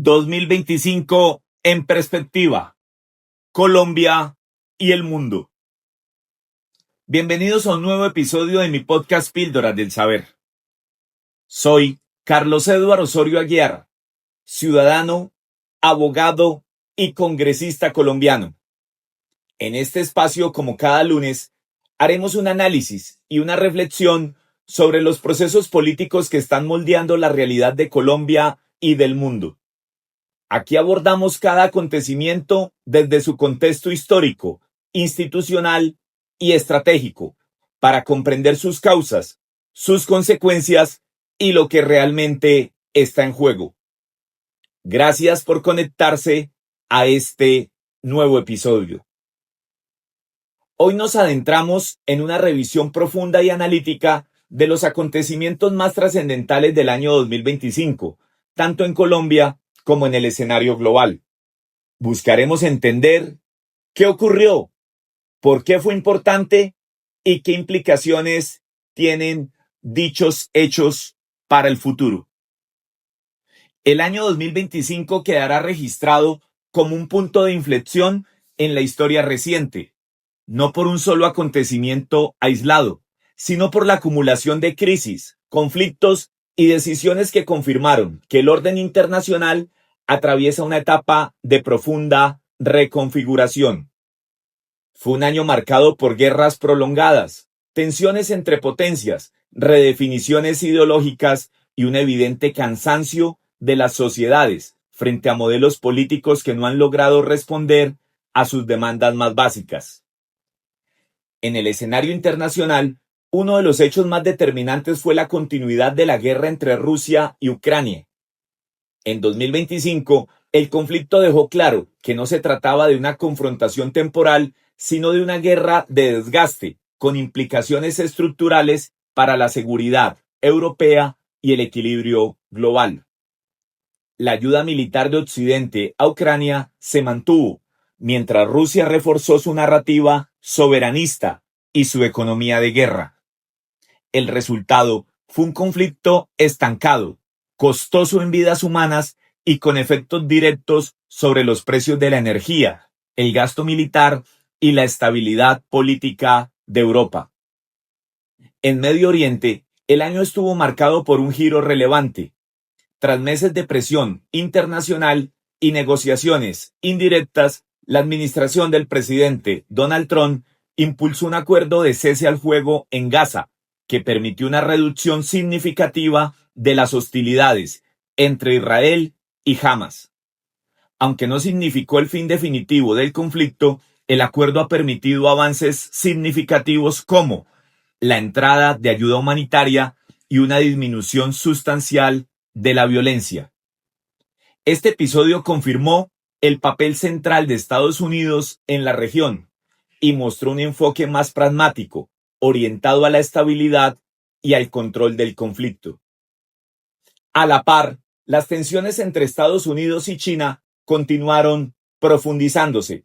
2025 en perspectiva, Colombia y el mundo. Bienvenidos a un nuevo episodio de mi podcast Píldoras del Saber. Soy Carlos Eduardo Osorio Aguiar, ciudadano, abogado y congresista colombiano. En este espacio, como cada lunes, haremos un análisis y una reflexión sobre los procesos políticos que están moldeando la realidad de Colombia y del mundo. Aquí abordamos cada acontecimiento desde su contexto histórico, institucional y estratégico, para comprender sus causas, sus consecuencias y lo que realmente está en juego. Gracias por conectarse a este nuevo episodio. Hoy nos adentramos en una revisión profunda y analítica de los acontecimientos más trascendentales del año 2025, tanto en Colombia como en el escenario global. Buscaremos entender qué ocurrió, por qué fue importante y qué implicaciones tienen dichos hechos para el futuro. El año 2025 quedará registrado como un punto de inflexión en la historia reciente, no por un solo acontecimiento aislado, sino por la acumulación de crisis, conflictos y decisiones que confirmaron que el orden internacional atraviesa una etapa de profunda reconfiguración. Fue un año marcado por guerras prolongadas, tensiones entre potencias, redefiniciones ideológicas y un evidente cansancio de las sociedades frente a modelos políticos que no han logrado responder a sus demandas más básicas. En el escenario internacional, uno de los hechos más determinantes fue la continuidad de la guerra entre Rusia y Ucrania. En 2025, el conflicto dejó claro que no se trataba de una confrontación temporal, sino de una guerra de desgaste, con implicaciones estructurales para la seguridad europea y el equilibrio global. La ayuda militar de Occidente a Ucrania se mantuvo, mientras Rusia reforzó su narrativa soberanista y su economía de guerra. El resultado fue un conflicto estancado, costoso en vidas humanas y con efectos directos sobre los precios de la energía, el gasto militar y la estabilidad política de Europa. En Medio Oriente, el año estuvo marcado por un giro relevante. Tras meses de presión internacional y negociaciones indirectas, la administración del presidente Donald Trump impulsó un acuerdo de cese al fuego en Gaza, que permitió una reducción significativa de las hostilidades entre Israel y Hamas. Aunque no significó el fin definitivo del conflicto, el acuerdo ha permitido avances significativos como la entrada de ayuda humanitaria y una disminución sustancial de la violencia. Este episodio confirmó el papel central de Estados Unidos en la región y mostró un enfoque más pragmático, orientado a la estabilidad y al control del conflicto. A la par, las tensiones entre Estados Unidos y China continuaron profundizándose.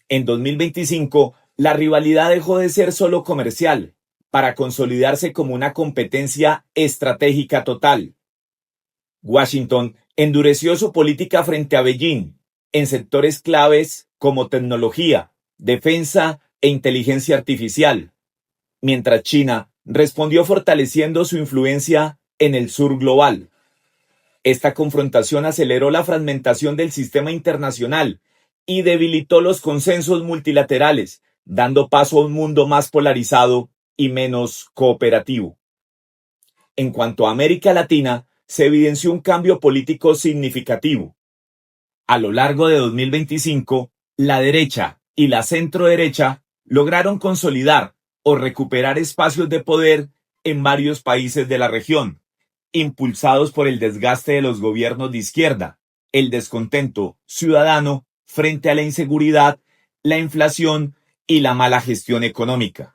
En 2025, la rivalidad dejó de ser solo comercial para consolidarse como una competencia estratégica total. Washington endureció su política frente a Beijing en sectores claves como tecnología, defensa e inteligencia artificial, mientras China respondió fortaleciendo su influencia en el sur global. Esta confrontación aceleró la fragmentación del sistema internacional y debilitó los consensos multilaterales, dando paso a un mundo más polarizado y menos cooperativo. En cuanto a América Latina, se evidenció un cambio político significativo. A lo largo de 2025, la derecha y la centroderecha lograron consolidar o recuperar espacios de poder en varios países de la región, impulsados por el desgaste de los gobiernos de izquierda, el descontento ciudadano frente a la inseguridad, la inflación y la mala gestión económica.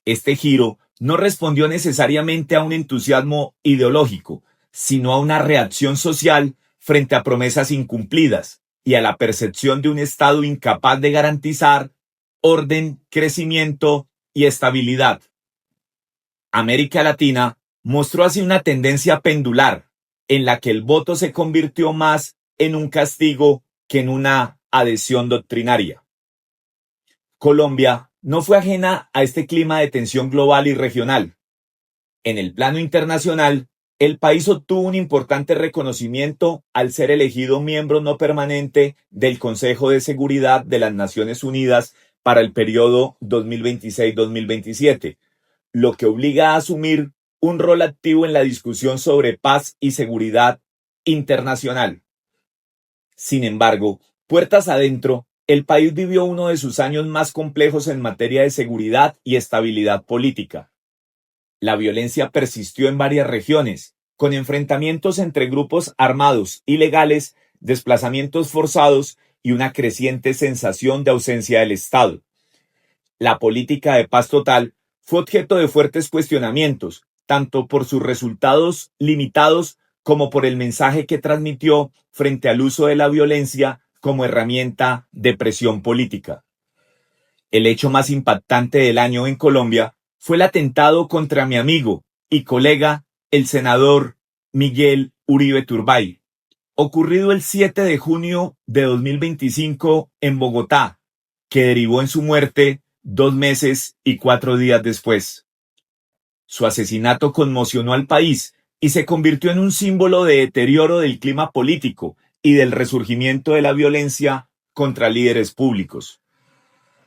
Este giro no respondió necesariamente a un entusiasmo ideológico, sino a una reacción social frente a promesas incumplidas y a la percepción de un Estado incapaz de garantizar orden, crecimiento y estabilidad. América Latina mostró así una tendencia pendular, en la que el voto se convirtió más en un castigo que en una adhesión doctrinaria. Colombia no fue ajena a este clima de tensión global y regional. En el plano internacional, el país obtuvo un importante reconocimiento al ser elegido miembro no permanente del Consejo de Seguridad de las Naciones Unidas para el periodo 2026-2027, lo que obliga a asumir un rol activo en la discusión sobre paz y seguridad internacional. Sin embargo, puertas adentro, el país vivió uno de sus años más complejos en materia de seguridad y estabilidad política. La violencia persistió en varias regiones, con enfrentamientos entre grupos armados ilegales, desplazamientos forzados y una creciente sensación de ausencia del Estado. La política de paz total fue objeto de fuertes cuestionamientos, tanto por sus resultados limitados como por el mensaje que transmitió frente al uso de la violencia como herramienta de presión política. El hecho más impactante del año en Colombia fue el atentado contra mi amigo y colega, el senador Miguel Uribe Turbay, ocurrido el 7 de junio de 2025 en Bogotá, que derivó en su muerte 2 meses y 4 días después. Su asesinato conmocionó al país y se convirtió en un símbolo de deterioro del clima político y del resurgimiento de la violencia contra líderes públicos.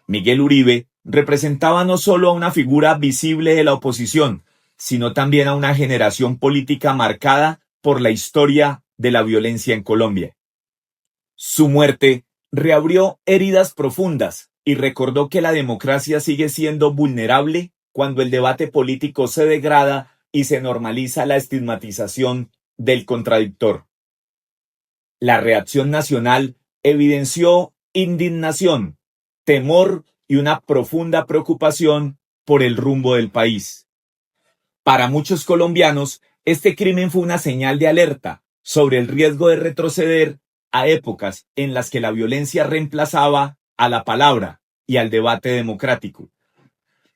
Miguel Uribe representaba no solo a una figura visible de la oposición, sino también a una generación política marcada por la historia de la violencia en Colombia. Su muerte reabrió heridas profundas y recordó que la democracia sigue siendo vulnerable cuando el debate político se degrada y se normaliza la estigmatización del contradictor. La reacción nacional evidenció indignación, temor y una profunda preocupación por el rumbo del país. Para muchos colombianos, este crimen fue una señal de alerta sobre el riesgo de retroceder a épocas en las que la violencia reemplazaba a la palabra y al debate democrático.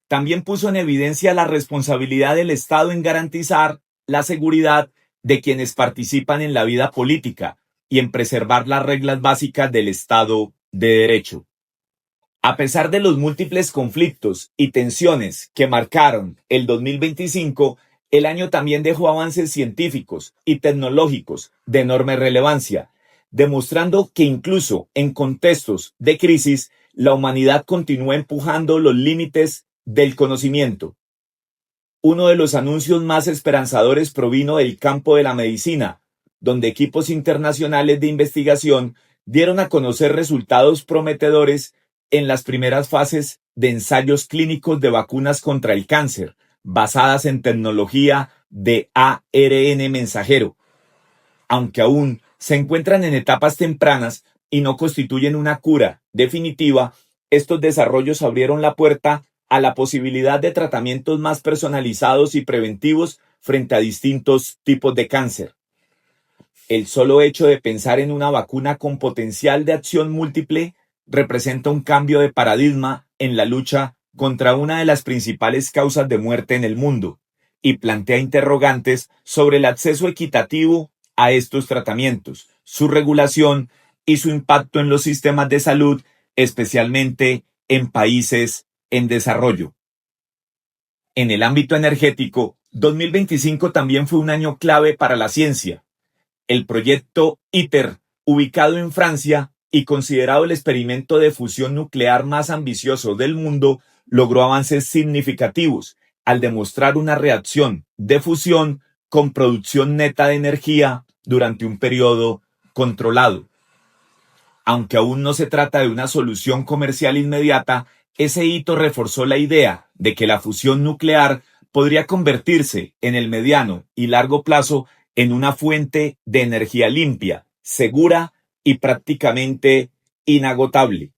También puso en evidencia la responsabilidad del Estado en garantizar la seguridad de quienes participan en la vida política y en preservar las reglas básicas del Estado de Derecho. A pesar de los múltiples conflictos y tensiones que marcaron el 2025, el año también dejó avances científicos y tecnológicos de enorme relevancia, demostrando que incluso en contextos de crisis, la humanidad continúa empujando los límites del conocimiento. Uno de los anuncios más esperanzadores provino del campo de la medicina, donde equipos internacionales de investigación dieron a conocer resultados prometedores en las primeras fases de ensayos clínicos de vacunas contra el cáncer, basadas en tecnología de ARN mensajero. Aunque aún se encuentran en etapas tempranas y no constituyen una cura definitiva, estos desarrollos abrieron la puerta a la posibilidad de tratamientos más personalizados y preventivos frente a distintos tipos de cáncer. El solo hecho de pensar en una vacuna con potencial de acción múltiple representa un cambio de paradigma en la lucha contra una de las principales causas de muerte en el mundo y plantea interrogantes sobre el acceso equitativo a estos tratamientos, su regulación y su impacto en los sistemas de salud, especialmente en países en desarrollo. En el ámbito energético, 2025 también fue un año clave para la ciencia. El proyecto ITER, ubicado en Francia y considerado el experimento de fusión nuclear más ambicioso del mundo, logró avances significativos al demostrar una reacción de fusión con producción neta de energía durante un periodo controlado. Aunque aún no se trata de una solución comercial inmediata, ese hito reforzó la idea de que la fusión nuclear podría convertirse en el mediano y largo plazo en una fuente de energía limpia, segura y prácticamente inagotable.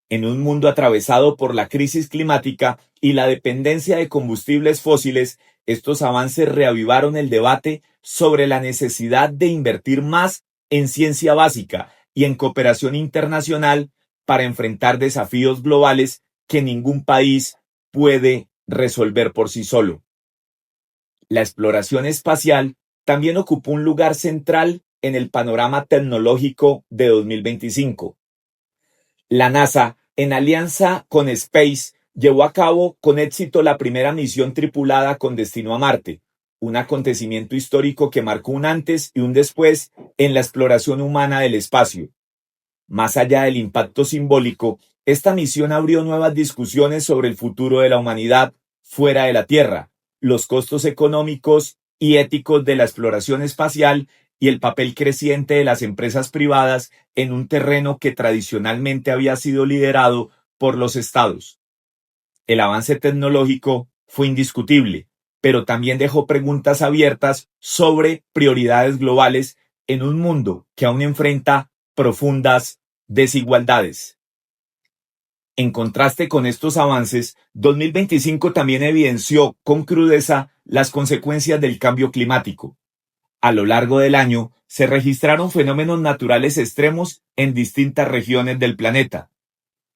En un mundo atravesado por la crisis climática y la dependencia de combustibles fósiles, estos avances reavivaron el debate sobre la necesidad de invertir más en ciencia básica y en cooperación internacional para enfrentar desafíos globales que ningún país puede resolver por sí solo. La exploración espacial también ocupó un lugar central en el panorama tecnológico de 2025. La NASA, en alianza con Space, llevó a cabo con éxito la primera misión tripulada con destino a Marte, un acontecimiento histórico que marcó un antes y un después en la exploración humana del espacio. Más allá del impacto simbólico, esta misión abrió nuevas discusiones sobre el futuro de la humanidad fuera de la Tierra, los costos económicos y éticos de la exploración espacial y el papel creciente de las empresas privadas en un terreno que tradicionalmente había sido liderado por los estados. El avance tecnológico fue indiscutible, pero también dejó preguntas abiertas sobre prioridades globales en un mundo que aún enfrenta profundas desigualdades. En contraste con estos avances, 2025 también evidenció con crudeza las consecuencias del cambio climático. A lo largo del año, se registraron fenómenos naturales extremos en distintas regiones del planeta.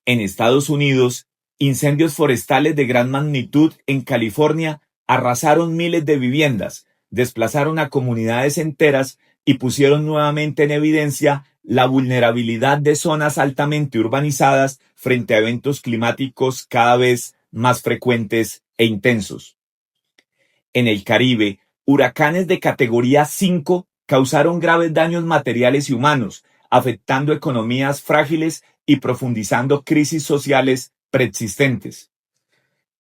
En Estados Unidos, incendios forestales de gran magnitud en California arrasaron miles de viviendas, desplazaron a comunidades enteras y pusieron nuevamente en evidencia la vulnerabilidad de zonas altamente urbanizadas frente a eventos climáticos cada vez más frecuentes e intensos. En el Caribe, huracanes de categoría 5 causaron graves daños materiales y humanos, afectando economías frágiles y profundizando crisis sociales preexistentes.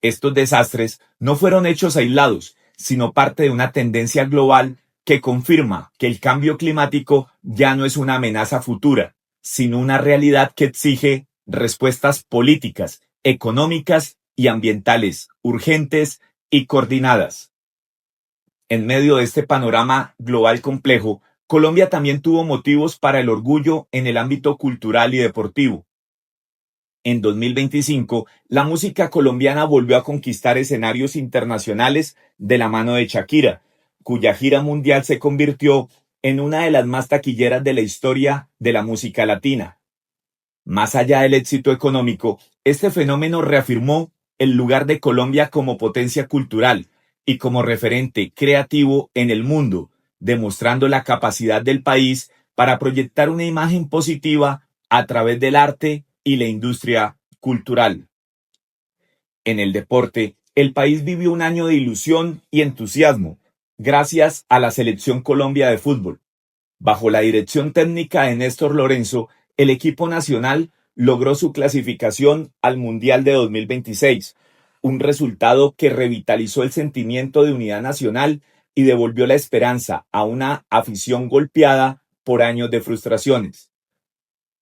Estos desastres no fueron hechos aislados, sino parte de una tendencia global que confirma que el cambio climático ya no es una amenaza futura, sino una realidad que exige respuestas políticas, económicas y ambientales urgentes y coordinadas. En medio de este panorama global complejo, Colombia también tuvo motivos para el orgullo en el ámbito cultural y deportivo. En 2025, la música colombiana volvió a conquistar escenarios internacionales de la mano de Shakira, cuya gira mundial se convirtió en una de las más taquilleras de la historia de la música latina. Más allá del éxito económico, este fenómeno reafirmó el lugar de Colombia como potencia cultural y como referente creativo en el mundo, demostrando la capacidad del país para proyectar una imagen positiva a través del arte y la industria cultural. En el deporte, el país vivió un año de ilusión y entusiasmo, gracias a la Selección Colombia de fútbol. Bajo la dirección técnica de Néstor Lorenzo, el equipo nacional logró su clasificación al Mundial de 2026, un resultado que revitalizó el sentimiento de unidad nacional y devolvió la esperanza a una afición golpeada por años de frustraciones.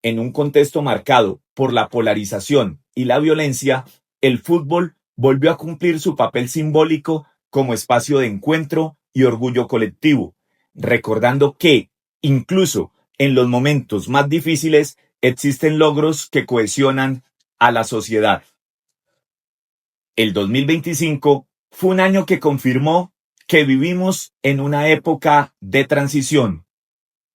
En un contexto marcado por la polarización y la violencia, el fútbol volvió a cumplir su papel simbólico como espacio de encuentro y orgullo colectivo, recordando que, incluso en los momentos más difíciles, existen logros que cohesionan a la sociedad. El 2025 fue un año que confirmó que vivimos en una época de transición,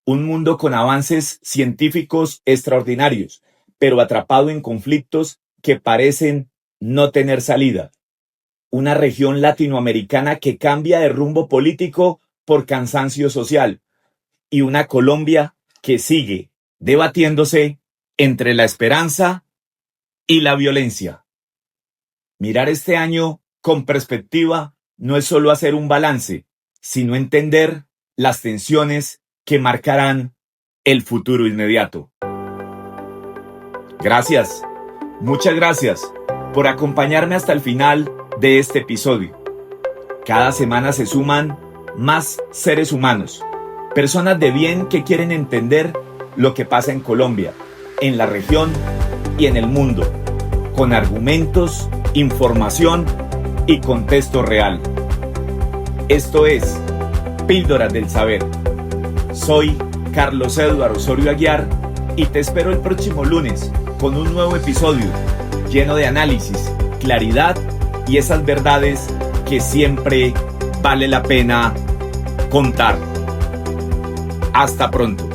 un mundo con avances científicos extraordinarios, pero atrapado en conflictos que parecen no tener salida. Una región latinoamericana que cambia de rumbo político por cansancio social, y una Colombia que sigue debatiéndose entre la esperanza y la violencia. Mirar este año con perspectiva no es solo hacer un balance, sino entender las tensiones que marcarán el futuro inmediato. Gracias, muchas gracias por acompañarme hasta el final de este episodio. Cada semana se suman más seres humanos, personas de bien que quieren entender lo que pasa en Colombia, en la región y en el mundo, con argumentos, información y contexto real. Esto es Píldoras del Saber. Soy Carlos Eduardo Osorio Aguiar y te espero el próximo lunes con un nuevo episodio lleno de análisis, claridad y esas verdades que siempre vale la pena contar. Hasta pronto.